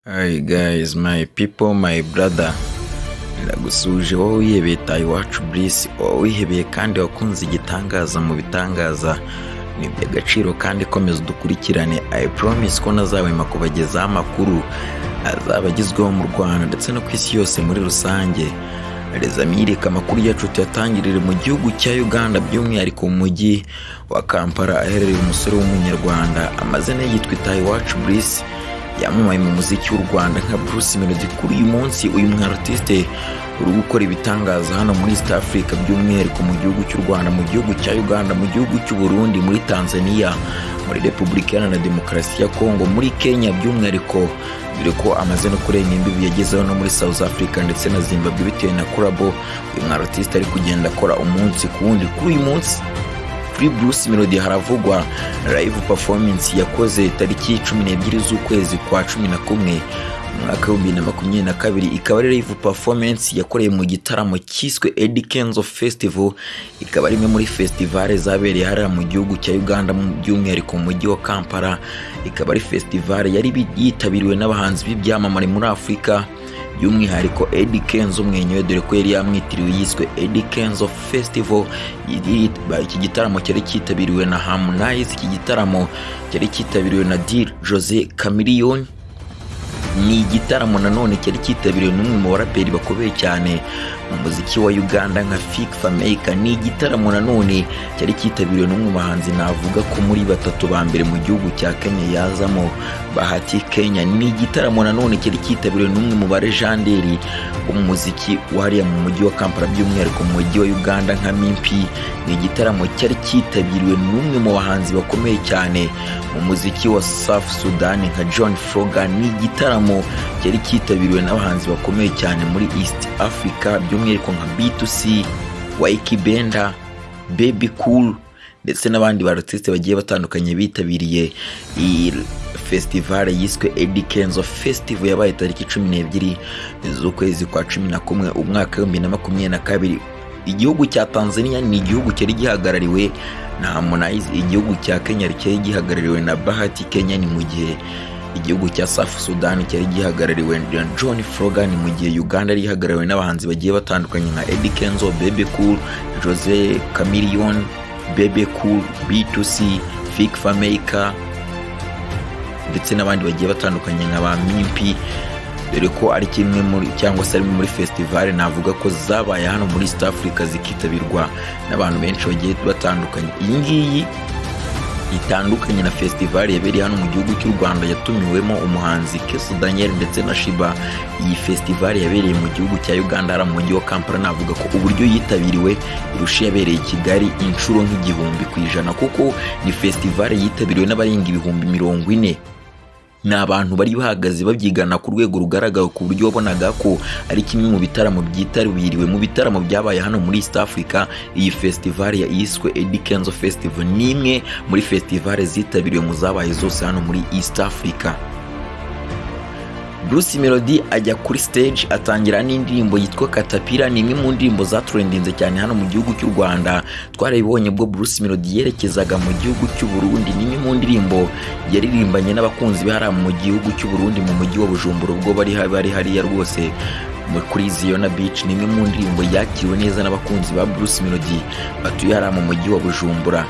Hi guys, my people, my brother, ndagusuje wowe wihebeye tayi wacu Bliss, wowe wihebeye kandi wakunze igitangaza mu bitangaza. Ni by'agaciro kandi komeza dukurikirane. I promise ko nazabema kubagezaho amakuru azabagizweho mu Rwanda ndetse no ku isi yose muri rusange. Rezamirika amakuru yacu tuyatangirire mu gihugu cya Uganda, by'umwihariko mu mujyi wa Kampala, aherereye umusore w'umunyarwanda amazina yitwa tayi wacu Bliss, yamamaye mu muziki w'u Rwanda nka Bruce Melodie. Kuri uyu munsi uyu mwartiste uri gukora ibitangaza hano muri East Africa, by'umwihariko mu gihugu cy'u Rwanda, mu gihugu cya Uganda, mu gihugu cy'u Burundi, muri Tanzania, muri Repubulika Iharanira Demokarasi ya Kongo, muri Kenya by'umwihariko, dore ko amaze no kurenga imbibi yagezeho no muri South Africa ndetse na Zimbabwe bitewe na collabo uyu mwartiste ari kugenda akora umunsi ku wundi. Kuri uyu munsi kuri Bruce Melodie haravugwa live performance yakoze tariki 12 z'ukwezi kwa 11 mwaka wa 2022. Ikaba ari live performance yakoreye mu gitaramo cyiswe Eddy Kenzo Festival. Ikaba ari imwe muri festival zabereye hariya mu gihugu cya Uganda, by'umwihariko mu mujyi wa Kampala. Ikaba ari festival yari yitabiriwe n'abahanzi b'ibyamamare muri Afrika, by'umwihariko Eddy Kenzo mwenyewe, dore ko yari yamwitiriwe yiswe Eddy Kenzo Festival. Iki gitaramo cyari cyitabiriwe na Harmonize, iki gitaramo cyari cyitabiriwe na Jose Camirion. Ni igitaramo nanone cyari cyitabiriwe n'umwe mu baraperi bakomeye cyane mu muziki wa Uganda nka Amateka. Ni igitaramo nanone cyari cyitabiriwe n'umwe mu bahanzi navuga ko muri batatu ba mbere mu gihugu cya Kenya yazamo, Bahati Kenya. Ni igitaramo nanone cyari cyitabiriwe n'umwe mu barejanderi wo mu muziki wariya mu mujyi wa Kampala, by'umwihariko mu mujyi wa Uganda nka Mimpi. Ni igitaramo cyari cyitabiriwe n'umwe mu bahanzi bakomeye cyane mu muziki wa South Sudan nka John Frogan. Ni igitaramo cyari cyitabiriwe n'abahanzi bakomeye cyane muri East Africa, by'umwihariko nka B2C, Waiki Benda, Baby Cool ndetse n'abandi bartiste bagiye batandukanye bitabiriye iyi festival yiswe Eddy Kenzo Festival. Yabaye tariki 12 z'ukwezi kwa 11 umwaka wa 2022. Igihugu cya Tanzania ni igihugu cyari gihagarariwe na Harmonize, igihugu cya Kenya cyari gihagarariwe na Bahati Kenya, ni mu gihe igihugu cya South Sudan cyari gihagarariwe na John Frogan, mu gihe Uganda yari ihagarariwe n'abahanzi bagiye batandukanye nka Eddy Kenzo, Baby Cool, Jose Camirion, Baby Cool, B2C, Amateka ndetse n'abandi bagiye batandukanye nka ba Mimpi. Dore ko ari kimwe muri cyangwa se ari muri festival navuga ko zabaye hano muri East Africa, zikitabirwa n'abantu benshi bagiye batandukanye. Iyi ngiyi itandukanye na festival yabereye hano mu gihugu cy'u Rwanda yatumiwemo umuhanzi Kenzo Daniel ndetse na Shiba. Iyi festival yabereye mu gihugu cya Uganda ara mu mujyi wa Kampala, navuga ko uburyo yitabiriwe irusha yabereye i Kigali inshuro nk'igihumbi ku ijana, kuko ni festival yitabiriwe n'abarenga 40,000. Ni abantu bari bahagaze babyigana ku rwego rugaragara, ku buryo wabonaga ko ari kimwe mu bitaramo byitabiriwe mu bitaramo byabaye hano muri East Africa. Iyi festival yiswe Eddy Kenzo Festival ni imwe muri festival zitabiriwe mu zabaye zose hano muri East Africa. Bruce Melodie ajya kuri stage atangira n'indirimbo yitwa Katapira. Ni imwe mu ndirimbo zatrendinze cyane hano mu gihugu cy'u Rwanda. Twarabibonye bwo Bruce Melodie yerekezaga mu gihugu cy'u Burundi. Ni imwe mu ndirimbo yaririmbanye n'abakunzi be hariya mu gihugu cy'u Burundi, mu mujyi wa Bujumbura, ubwo bari hariya rwose kuri Ziona Beach. Ni imwe mu ndirimbo yakiriwe neza n'abakunzi ba Bruce Melodie batuye hariya mu mujyi wa Bujumbura.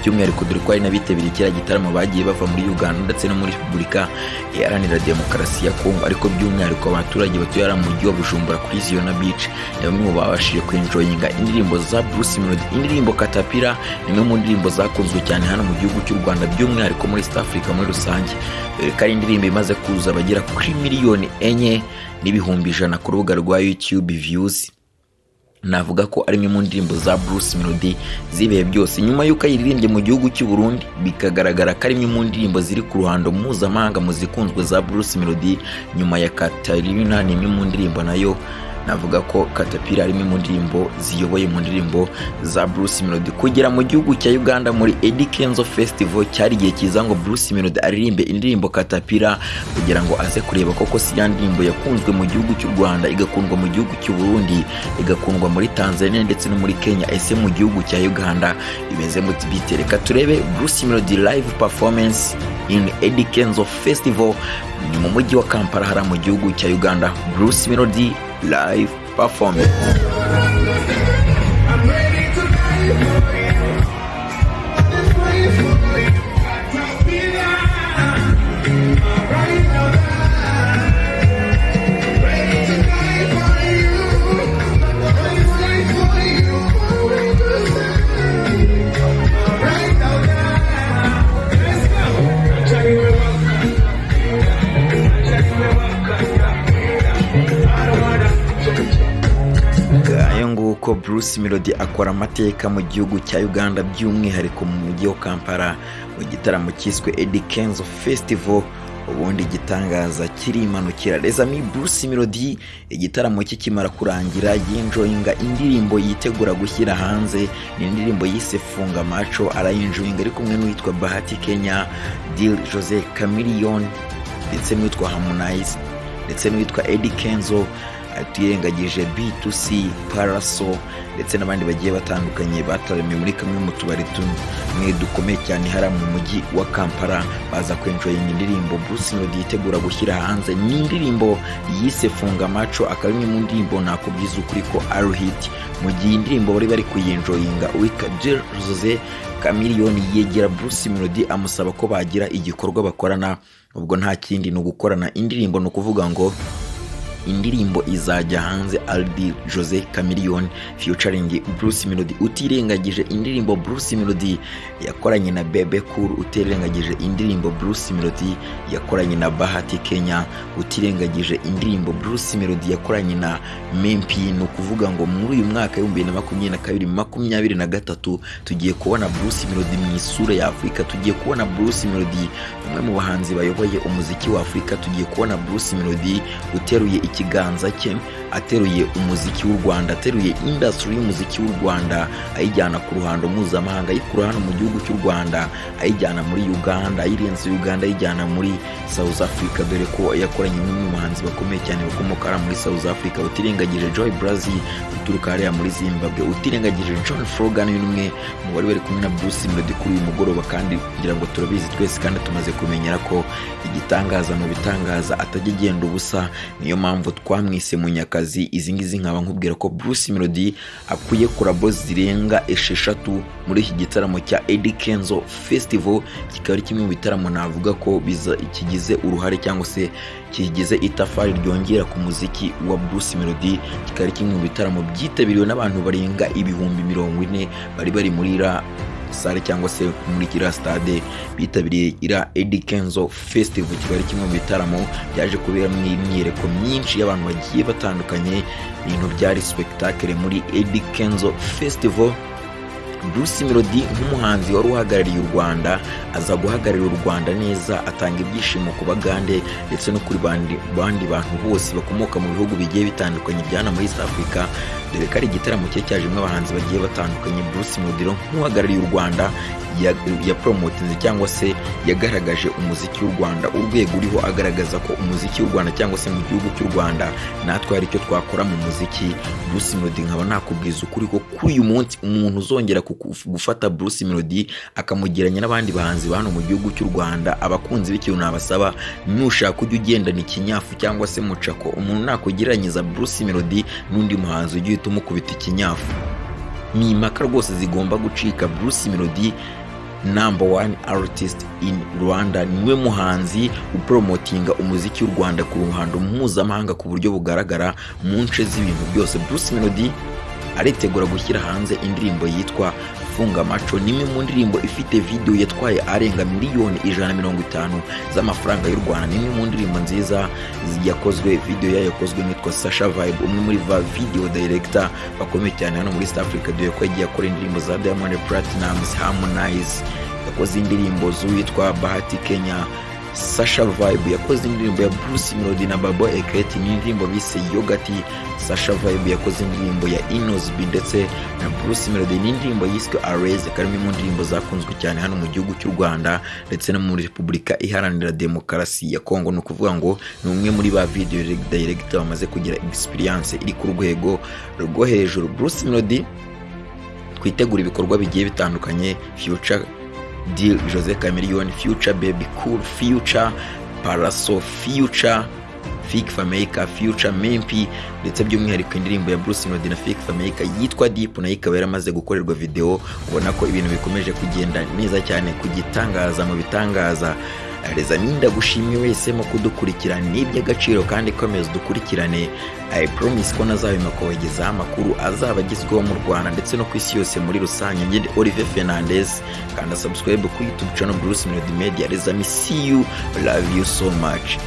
by'umwihariko dore ko hari n'abitabiriye kiriya gitaramo bagiye bava muri Uganda ndetse no muri Repubulika Iharanira Demokarasi ya Kongo, ariko by'umwihariko abaturage batuye mu mujyi wa Bujumbura kuri Ziona Beach ni bamwe mu babashije kwenjoyinga indirimbo za Bruce Melodie. Indirimbo Katapira ni imwe mu ndirimbo zakunzwe cyane hano mu gihugu cy'u Rwanda by'umwihariko muri East Africa muri rusange, dore ko ari indirimbo imaze kuza bagera kuri miliyoni 4 n'ibihumbi 100 ku rubuga rwa YouTube views. Navuga ko ari imwe mu ndirimbo za Bruce Melodie zibihe byose, nyuma y'uko ayiririmbye mu gihugu cy'u Burundi bikagaragara ko ari imwe mu ndirimbo ziri ku ruhando mpuzamahanga mu zikunzwe za Bruce Melodie nyuma ya Katarina. Ni imwe mu ndirimbo nayo navuga ko Katapira ari imwe mu ndirimbo ziyoboye mu ndirimbo za Bruce Melodie. Kugera mu gihugu cya Uganda muri Eddy Kenzo Festival cyari igihe kiza ngo Bruce Melodie aririmbe indirimbo Katapira kugira ngo aze kureba koko si ya ndirimbo yakunzwe mu gihugu cy'u Rwanda, igakundwa mu gihugu cy'u Burundi, igakundwa muri Tanzania ndetse no muri Kenya, ese mu gihugu cya Uganda bimeze mu tibite. Reka turebe Bruce Melodie live performance in Eddy Kenzo Festival ni mu mujyi wa Kampala hara mu gihugu cya Uganda. Bruce Melodie live performance. Ko Bruce Melodie akora amateka mu gihugu cya Uganda by'umwihariko mu mujyi wa Kampala mu gitaramo cyiswe Eddy Kenzo Festival. Ubundi igitangaza kirimanukira rezami Bruce Melodie igitaramo cye kimara kurangira yinjoyinga indirimbo yitegura gushyira hanze. Ni indirimbo yise Funga Macho, arayinjoyinga ari kumwe n'uwitwa Bahati Kenya, Dil Jose Camirion ndetse n'uwitwa Harmonize ndetse n'uwitwa Eddy Kenzo, atirengagije B2C Pallaso ndetse n'abandi bagiye batandukanye bataramiye muri kamwe mu tubari tumwe dukomeye cyane hara mu mujyi wa Kampala baza kwenjoyinga indirimbo Bruce Melodie yitegura gushyira hanze. Ni indirimbo yise Funga Macho, akaba imwe mu ndirimbo nakubwiza ukuri ko ari hit. Mu gihe indirimbo bari kuyinjoyinga uwitwa Dil Jose Camirion yegera Bruce Melodie amusaba ko bagira igikorwa bakorana, ubwo nta kindi no gukorana indirimbo, no kuvuga ngo indirimbo izajya hanze Aldi Jose Camirion featuring Bruce Melodie. Utirengagije indirimbo Bruce Melodie yakoranye na Bebe Cool, utirengagije indirimbo Bruce Melodie yakoranye na Bahati Kenya, utirengagije indirimbo Bruce Melodie yakoranye na Mempi. No kuvuga ngo muri uyu mwaka wa 2022-2023 tugiye kubona Bruce Melodie mu isura ya Afrika, tugiye kubona Bruce Melodie umwe mu bahanzi bayoboye umuziki wa Afrika, tugiye kubona Bruce Melodie uteruye ikiganza cye, ateruye umuziki w'u Rwanda, ateruye industry y'umuziki w'u Rwanda ayijyana ku ruhando mpuzamahanga, ayikura hano mu gihugu cy'u Rwanda ayijyana muri Uganda, ayirenze Uganda ayijyana muri South Africa, dore ko yakoranye n'umwe mu bahanzi bakomeye cyane bakomoka muri South Africa. Utirengagije Joy Brazil uturuka hariya muri Zimbabwe, utirengagije John Frogan n'umwe mu bari kumwe na Bruce Melodie kuri uyu mugoroba, kandi kugira ngo turabizi twese kandi tumaze kumenyera ko igitangaza mu bitangaza atajyegenda ubusa. Niyo mpamvu twamwise Munyakazi. Izi ngizi nkaba nkubwira ko Bruce Melodie akuye collabo zirenga 6 muri iki gitaramo cya Eddy Kenzo Festival, kikaba ari kimwe mu bitaramo navuga ko kigize uruhare cyangwa se kigize itafari ryongera ku muziki wa Bruce Melodie. Kikaba ari kimwe mu bitaramo byitabiriwe n'abantu barenga ibihumbi 40 bari muri sare cyangwa se muri kiriya stade bitabiriye ira Eddy Kenzo Festival. Kikaba ari kimwe mu bitaramo byaje kubera mu imyereko myinshi y'abantu bagiye batandukanye, ibintu byari spectacle muri Eddy Kenzo Festival. Bruce Melodie nk'umuhanzi wari uhagarariye u Rwanda aza guhagararira u Rwanda neza, atanga ibyishimo ku Bagande ndetse no kuri bandi bantu bose bakomoka mu bihugu bigiye bitandukanye byana muri East Africa, dore ko ari igitaramo cye cyajemo abahanzi bagiye batandukanye. Bruce Melodie nk'uhagarariye u Rwanda ya promotinze cyangwa se yagaragaje umuziki w'u Rwanda, urwego uriho agaragaza ko umuziki w'u Rwanda cyangwa se mu gihugu cy'u Rwanda natwe hari icyo twakora mu muziki. Bruce Melodie nkaba nakubwiza ukuri ko kuri uyu munsi umuntu uzongera gufata Bruce Melodie akamugeranya n'abandi bahanzi hano mu gihugu cy'u Rwanda, abakunzi b'ikintu nabasaba nushaka ujye ugendana ikinyafu cyangwa se mucako, umuntu nakugereranyiriza Bruce Melodie n'undi muhanzi ugiye umukubita ikinyafu. Ni impaka rwose zigomba gucika. Bruce Melodie #1 artist in Rwanda, niwe muhanzi upromotinga umuziki w'u Rwanda ku ruhando mpuzamahanga ku buryo bugaragara mu nce z'ibintu byose. Bruce Melodie aritegura gushyira hanze indirimbo yitwa Funga Macho, nimwe mu ndirimbo ifite video yatwaye arenga miliyoni 150 z'amafaranga y'u Rwanda. Nimwe mu ndirimbo nziza yakozwe, video yayo yakozwe nitwa Sasha Vibe, umwe muri video director bakomeye cyane hano muri East Africa, dore ko yagiye akora indirimbo za Diamond Platnumz, Harmonize, yakoze indirimbo z'uwitwa Bahati Kenya. Sasha Vibe yakoze indirimbo ya Bruce Melodie na Babo Eketi, ni indirimbo bise Yogati. Sasha Vibe yakoze indirimbo ya Inosbi ndetse na Bruce Melodie, ni indirimbo yiswe Areze, karimo mu ndirimbo zakunzwe cyane hano mu gihugu cy'u Rwanda ndetse no muri Repubulika Iharanira Demokarasi ya Kongo. No kuvuga ngo ni umwe muri ba video director bamaze kugira experience iri ku rwego rwo hejuru. Bruce Melodie kwitegura ibikorwa bigiye bitandukanye, Future Deal, Jose Camirion, Future Baby Cool, Future Pallaso, Future Fake Fameka, Future Mempi, ndetse by'umwihariko indirimbo ya Bruce Melodie na Fake Fameka yitwa Deep nayo ikaba yaramaze gukorerwa video. Ubona ko ibintu bikomeje kugenda neza cyane kugitangaza mu bitangaza. Reza ninda gushimye wese mu kudukurikira, n'iby'agaciro kandi komeza dukurikirane. I promise ko nazabima kubagezaho amakuru azaba agezweho mu Rwanda ndetse no ku isi yose muri rusange. Njye Olivier Fernandez, kanda subscribe ku YouTube channel Bruce Melodie Media. Reza, see you, love you so much.